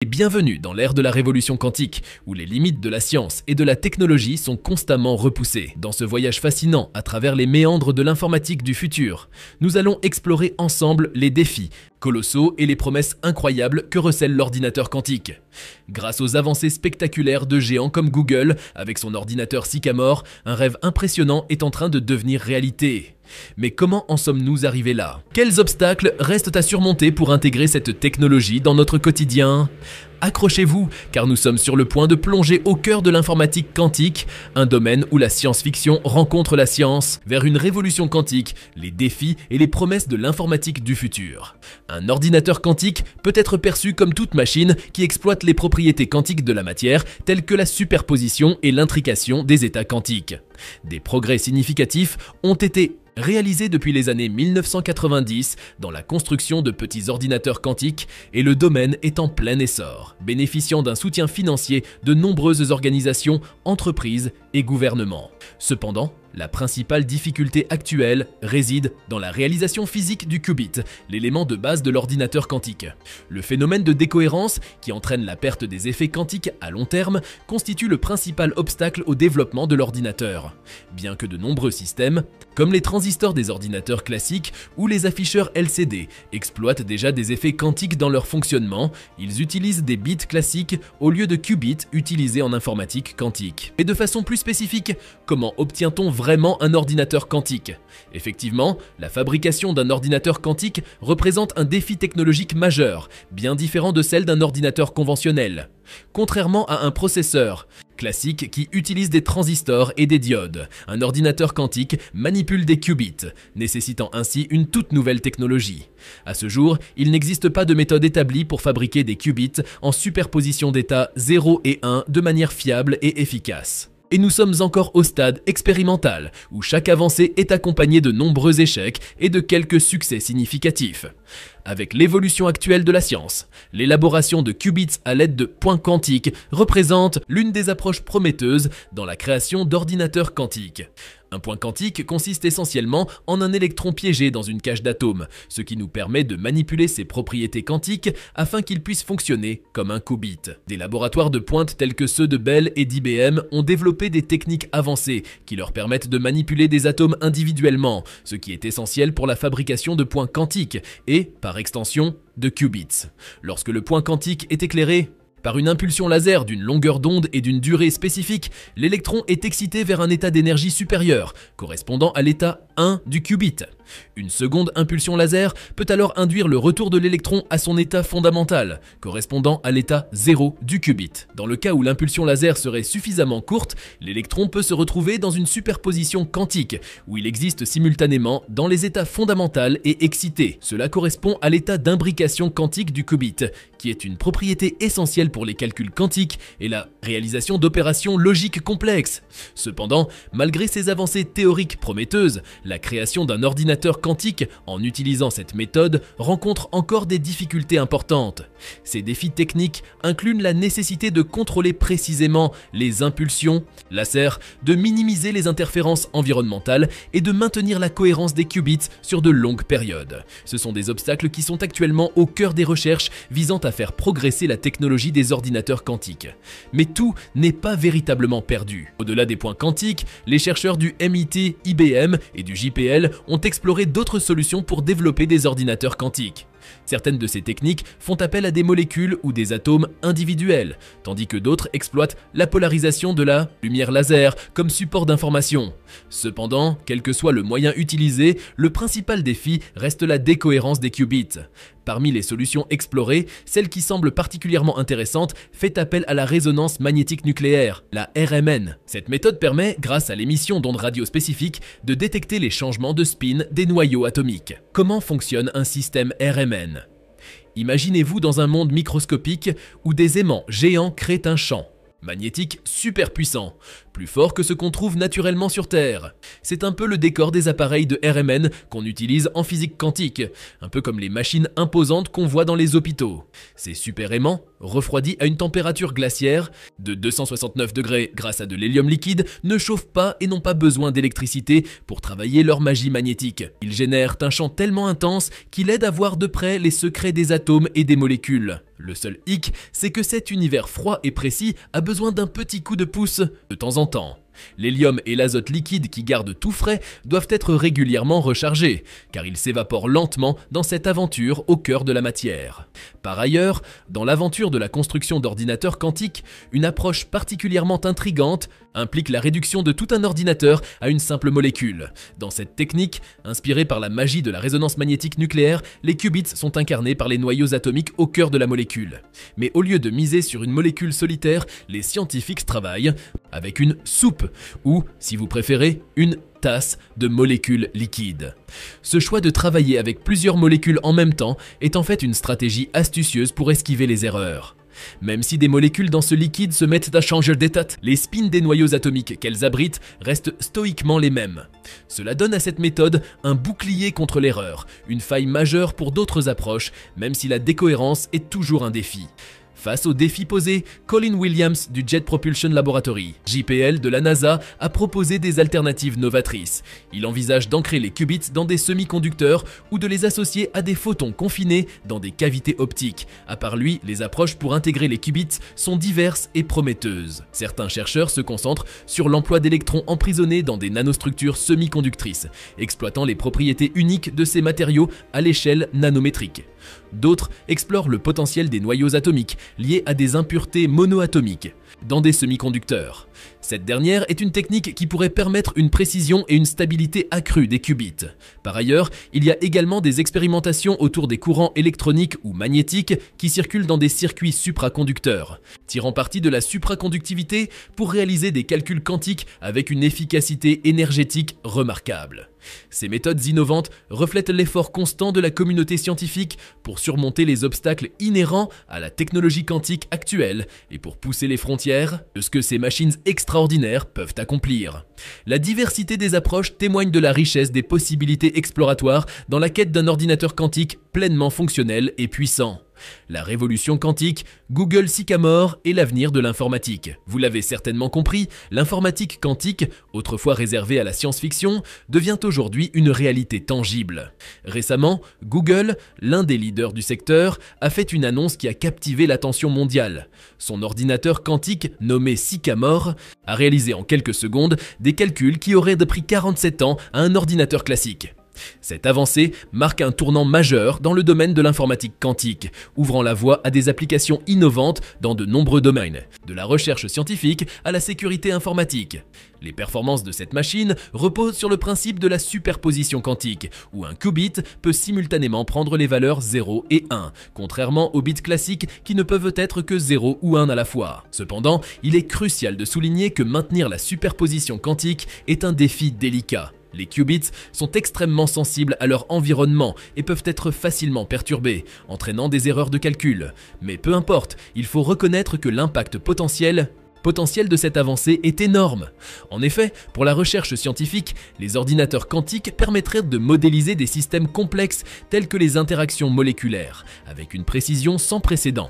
Et bienvenue dans l'ère de la révolution quantique, où les limites de la science et de la technologie sont constamment repoussées. Dans ce voyage fascinant à travers les méandres de l'informatique du futur, nous allons explorer ensemble les défis colossaux et les promesses incroyables que recèle l'ordinateur quantique. Grâce aux avancées spectaculaires de géants comme Google, avec son ordinateur Sycamore, un rêve impressionnant est en train de devenir réalité. Mais comment en sommes-nous arrivés là? Quels obstacles restent à surmonter pour intégrer cette technologie dans notre quotidien? Accrochez-vous, car nous sommes sur le point de plonger au cœur de l'informatique quantique, un domaine où la science-fiction rencontre la science, vers une révolution quantique, les défis et les promesses de l'informatique du futur. Un ordinateur quantique peut être perçu comme toute machine qui exploite les propriétés quantiques de la matière, telles que la superposition et l'intrication des états quantiques. Des progrès significatifs ont été réalisés depuis les années 1990 dans la construction de petits ordinateurs quantiques et le domaine est en plein essor, bénéficiant d'un soutien financier de nombreuses organisations, entreprises et gouvernements. Cependant, la principale difficulté actuelle réside dans la réalisation physique du qubit, l'élément de base de l'ordinateur quantique. Le phénomène de décohérence, qui entraîne la perte des effets quantiques à long terme, constitue le principal obstacle au développement de l'ordinateur. Bien que de nombreux systèmes, comme les transistors des ordinateurs classiques ou les afficheurs LCD, exploitent déjà des effets quantiques dans leur fonctionnement, ils utilisent des bits classiques au lieu de qubits utilisés en informatique quantique. Et de façon plus spécifique, comment obtient-on vraiment un ordinateur quantique? Effectivement, la fabrication d'un ordinateur quantique représente un défi technologique majeur, bien différent de celle d'un ordinateur conventionnel. Contrairement à un processeur classique qui utilise des transistors et des diodes, un ordinateur quantique manipule des qubits, nécessitant ainsi une toute nouvelle technologie. À ce jour, il n'existe pas de méthode établie pour fabriquer des qubits en superposition d'états 0 et 1 de manière fiable et efficace. Et nous sommes encore au stade expérimental, où chaque avancée est accompagnée de nombreux échecs et de quelques succès significatifs. Avec l'évolution actuelle de la science, l'élaboration de qubits à l'aide de points quantiques représente l'une des approches prometteuses dans la création d'ordinateurs quantiques. Un point quantique consiste essentiellement en un électron piégé dans une cage d'atomes, ce qui nous permet de manipuler ses propriétés quantiques afin qu'il puisse fonctionner comme un qubit. Des laboratoires de pointe tels que ceux de Bell et d'IBM ont développé des techniques avancées qui leur permettent de manipuler des atomes individuellement, ce qui est essentiel pour la fabrication de points quantiques et, par extension, de qubits. Lorsque le point quantique est éclairé par une impulsion laser d'une longueur d'onde et d'une durée spécifique, l'électron est excité vers un état d'énergie supérieur, correspondant à l'état 1 du qubit. Une seconde impulsion laser peut alors induire le retour de l'électron à son état fondamental, correspondant à l'état 0 du qubit. Dans le cas où l'impulsion laser serait suffisamment courte, l'électron peut se retrouver dans une superposition quantique, où il existe simultanément dans les états fondamental et excité. Cela correspond à l'état d'imbrication quantique du qubit, qui est une propriété essentielle pour les calculs quantiques et la réalisation d'opérations logiques complexes. Cependant, malgré ces avancées théoriques prometteuses, la création d'un ordinateur quantique en utilisant cette méthode rencontre encore des difficultés importantes. Ces défis techniques incluent la nécessité de contrôler précisément les impulsions laser, de minimiser les interférences environnementales et de maintenir la cohérence des qubits sur de longues périodes. Ce sont des obstacles qui sont actuellement au cœur des recherches visant à faire progresser la technologie des ordinateurs quantiques. Mais tout n'est pas véritablement perdu. Au-delà des points quantiques, les chercheurs du MIT, IBM et du JPL ont exploré d'autres solutions pour développer des ordinateurs quantiques. Certaines de ces techniques font appel à des molécules ou des atomes individuels, tandis que d'autres exploitent la polarisation de la lumière laser comme support d'information. Cependant, quel que soit le moyen utilisé, le principal défi reste la décohérence des qubits. Parmi les solutions explorées, celle qui semble particulièrement intéressante fait appel à la résonance magnétique nucléaire, la RMN. Cette méthode permet, grâce à l'émission d'ondes radio spécifiques, de détecter les changements de spin des noyaux atomiques. Comment fonctionne un système RMN? Imaginez-vous dans un monde microscopique où des aimants géants créent un champ magnétique super puissant. plus fort que ce qu'on trouve naturellement sur Terre. C'est un peu le décor des appareils de RMN qu'on utilise en physique quantique, un peu comme les machines imposantes qu'on voit dans les hôpitaux. Ces super aimants, refroidis à une température glaciaire de 269 degrés grâce à de l'hélium liquide, ne chauffent pas et n'ont pas besoin d'électricité pour travailler leur magie magnétique. Ils génèrent un champ tellement intense qu'il aide à voir de près les secrets des atomes et des molécules. Le seul hic, c'est que cet univers froid et précis a besoin d'un petit coup de pouce de temps en temps. L'hélium et l'azote liquide qui gardent tout frais doivent être régulièrement rechargés, car ils s'évaporent lentement dans cette aventure au cœur de la matière. Par ailleurs, dans l'aventure de la construction d'ordinateurs quantiques, une approche particulièrement intrigante implique la réduction de tout un ordinateur à une simple molécule. Dans cette technique, inspirée par la magie de la résonance magnétique nucléaire, les qubits sont incarnés par les noyaux atomiques au cœur de la molécule. Mais au lieu de miser sur une molécule solitaire, les scientifiques travaillent avec une soupe, ou, si vous préférez, une tasse de molécules liquides. Ce choix de travailler avec plusieurs molécules en même temps est en fait une stratégie astucieuse pour esquiver les erreurs. Même si des molécules dans ce liquide se mettent à changer d'état, les spins des noyaux atomiques qu'elles abritent restent stoïquement les mêmes. Cela donne à cette méthode un bouclier contre l'erreur, une faille majeure pour d'autres approches, même si la décohérence est toujours un défi. Face au défi posé, Colin Williams du Jet Propulsion Laboratory, JPL de la NASA, a proposé des alternatives novatrices. Il envisage d'ancrer les qubits dans des semi-conducteurs ou de les associer à des photons confinés dans des cavités optiques. À part lui, les approches pour intégrer les qubits sont diverses et prometteuses. Certains chercheurs se concentrent sur l'emploi d'électrons emprisonnés dans des nanostructures semi-conductrices, exploitant les propriétés uniques de ces matériaux à l'échelle nanométrique. D'autres explorent le potentiel des noyaux atomiques liés à des impuretés monoatomiques dans des semi-conducteurs. Cette dernière est une technique qui pourrait permettre une précision et une stabilité accrues des qubits. Par ailleurs, il y a également des expérimentations autour des courants électroniques ou magnétiques qui circulent dans des circuits supraconducteurs, tirant parti de la supraconductivité pour réaliser des calculs quantiques avec une efficacité énergétique remarquable. Ces méthodes innovantes reflètent l'effort constant de la communauté scientifique pour surmonter les obstacles inhérents à la technologie quantique actuelle et pour pousser les frontières de ce que ces machines extraordinaires peuvent accomplir. La diversité des approches témoigne de la richesse des possibilités exploratoires dans la quête d'un ordinateur quantique pleinement fonctionnel et puissant. La révolution quantique, Google Sycamore et l'avenir de l'informatique. Vous l'avez certainement compris, l'informatique quantique, autrefois réservée à la science-fiction, devient aujourd'hui une réalité tangible. Récemment, Google, l'un des leaders du secteur, a fait une annonce qui a captivé l'attention mondiale. Son ordinateur quantique, nommé Sycamore, a réalisé en quelques secondes des calculs qui auraient pris 47 ans à un ordinateur classique. Cette avancée marque un tournant majeur dans le domaine de l'informatique quantique, ouvrant la voie à des applications innovantes dans de nombreux domaines, de la recherche scientifique à la sécurité informatique. Les performances de cette machine reposent sur le principe de la superposition quantique, où un qubit peut simultanément prendre les valeurs 0 et 1, contrairement aux bits classiques qui ne peuvent être que 0 ou 1 à la fois. Cependant, il est crucial de souligner que maintenir la superposition quantique est un défi délicat. Les qubits sont extrêmement sensibles à leur environnement et peuvent être facilement perturbés, entraînant des erreurs de calcul. Mais peu importe, il faut reconnaître que l'impact potentiel de cette avancée est énorme. En effet, pour la recherche scientifique, les ordinateurs quantiques permettraient de modéliser des systèmes complexes tels que les interactions moléculaires, avec une précision sans précédent.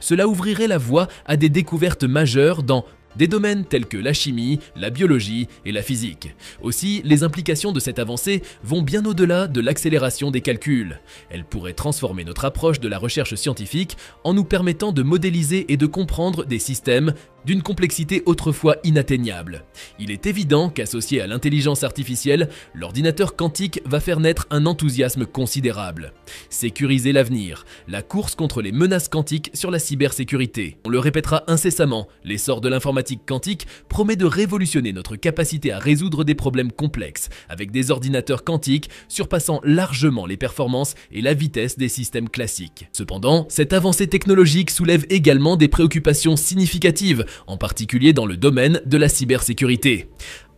Cela ouvrirait la voie à des découvertes majeures dans des domaines tels que la chimie, la biologie et la physique. Aussi, les implications de cette avancée vont bien au-delà de l'accélération des calculs. Elles pourraient transformer notre approche de la recherche scientifique en nous permettant de modéliser et de comprendre des systèmes d'une complexité autrefois inatteignable. Il est évident qu'associé à l'intelligence artificielle, l'ordinateur quantique va faire naître un enthousiasme considérable. Sécuriser l'avenir, la course contre les menaces quantiques sur la cybersécurité. On le répétera incessamment, l'essor de l'informatique quantique promet de révolutionner notre capacité à résoudre des problèmes complexes, avec des ordinateurs quantiques surpassant largement les performances et la vitesse des systèmes classiques. Cependant, cette avancée technologique soulève également des préoccupations significatives, en particulier dans le domaine de la cybersécurité.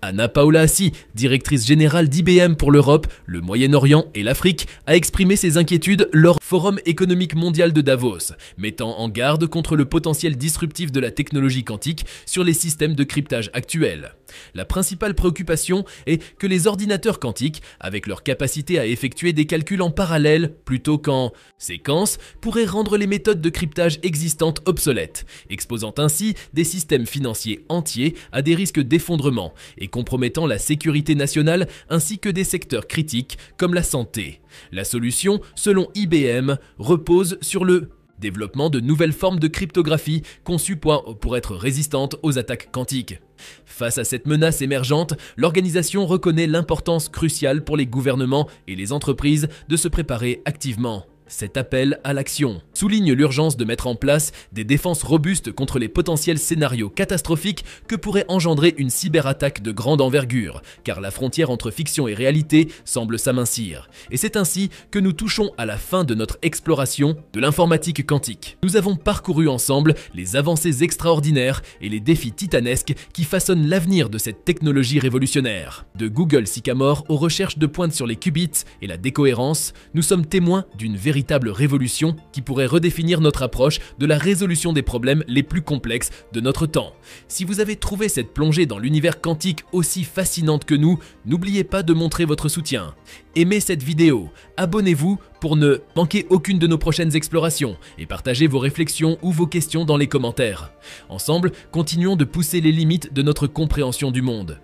Anna Paula Assi, directrice générale d'IBM pour l'Europe, le Moyen-Orient et l'Afrique, a exprimé ses inquiétudes lors du Forum économique mondial de Davos, mettant en garde contre le potentiel disruptif de la technologie quantique sur les systèmes de cryptage actuels. La principale préoccupation est que les ordinateurs quantiques, avec leur capacité à effectuer des calculs en parallèle plutôt qu'en séquence, pourraient rendre les méthodes de cryptage existantes obsolètes, exposant ainsi des systèmes financiers entiers à des risques d'effondrement et compromettant la sécurité nationale ainsi que des secteurs critiques comme la santé. La solution, selon IBM, repose sur le développement de nouvelles formes de cryptographie conçues pour être résistantes aux attaques quantiques. Face à cette menace émergente, l'organisation reconnaît l'importance cruciale pour les gouvernements et les entreprises de se préparer activement. Cet appel à l'action souligne l'urgence de mettre en place des défenses robustes contre les potentiels scénarios catastrophiques que pourrait engendrer une cyberattaque de grande envergure, car la frontière entre fiction et réalité semble s'amincir. Et c'est ainsi que nous touchons à la fin de notre exploration de l'informatique quantique. Nous avons parcouru ensemble les avancées extraordinaires et les défis titanesques qui façonnent l'avenir de cette technologie révolutionnaire. De Google Sycamore aux recherches de pointe sur les qubits et la décohérence, nous sommes témoins d'une véritable révolution qui pourrait redéfinir notre approche de la résolution des problèmes les plus complexes de notre temps. Si vous avez trouvé cette plongée dans l'univers quantique aussi fascinante que nous, n'oubliez pas de montrer votre soutien. Aimez cette vidéo, abonnez-vous pour ne manquer aucune de nos prochaines explorations et partagez vos réflexions ou vos questions dans les commentaires. Ensemble, continuons de pousser les limites de notre compréhension du monde.